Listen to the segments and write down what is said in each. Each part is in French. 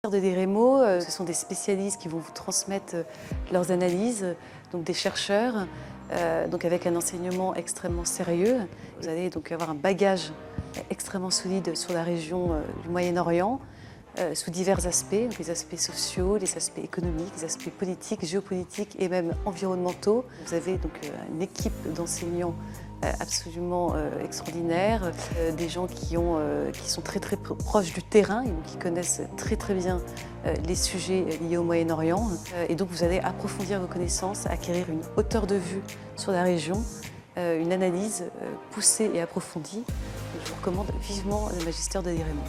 magistère de l'IREMO, ce sont des spécialistes qui vont vous transmettre leurs analyses, donc des chercheurs, donc avec un enseignement extrêmement sérieux. Vous allez donc avoir un bagage extrêmement solide sur la région du Moyen-Orient, sous divers aspects, les aspects sociaux, les aspects économiques, les aspects politiques, géopolitiques et même environnementaux. Vous avez donc une équipe d'enseignants absolument extraordinaire, des gens qui sont très proches du terrain et qui connaissent très bien les sujets liés au Moyen-Orient. Et donc vous allez approfondir vos connaissances, acquérir une hauteur de vue sur la région, une analyse poussée et approfondie. Je vous recommande vivement le magistère de l'IREMO.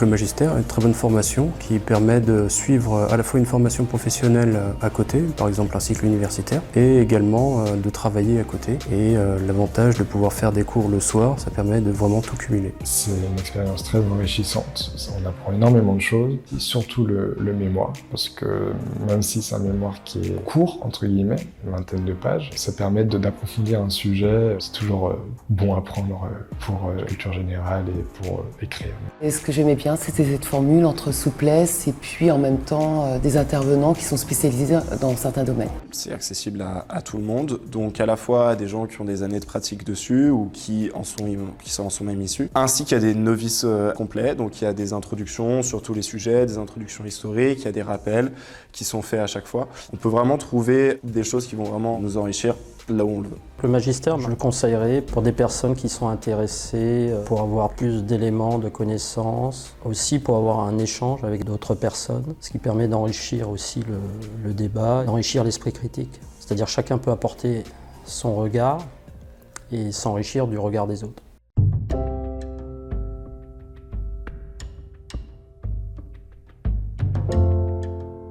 Le magistère est une très bonne formation qui permet de suivre à la fois une formation professionnelle à côté, par exemple un cycle universitaire, et également de travailler à côté. Et l'avantage de pouvoir faire des cours le soir, ça permet de vraiment tout cumuler. C'est une expérience très enrichissante. On apprend énormément de choses, et surtout le mémoire, parce que même si c'est un mémoire qui est court, entre guillemets, une vingtaine de pages, ça permet d'approfondir un sujet. C'est toujours bon à prendre pour lecture générale et pour écrire. Et ce que j'aimais bien, c'était cette formule entre souplesse et puis en même temps des intervenants qui sont spécialisés dans certains domaines. C'est accessible à tout le monde, donc à la fois à des gens qui ont des années de pratique dessus ou qui en sont même issus, ainsi qu'il y a des novices complets, donc il y a des introductions sur tous les sujets, des introductions historiques, il y a des rappels qui sont faits à chaque fois. On peut vraiment trouver des choses qui vont vraiment nous enrichir là où on le veut. Le magistère, je le conseillerais pour des personnes qui sont intéressées, pour avoir plus d'éléments, de connaissances, aussi pour avoir un échange avec d'autres personnes, ce qui permet d'enrichir aussi le débat, d'enrichir l'esprit critique. C'est-à-dire chacun peut apporter son regard et s'enrichir du regard des autres.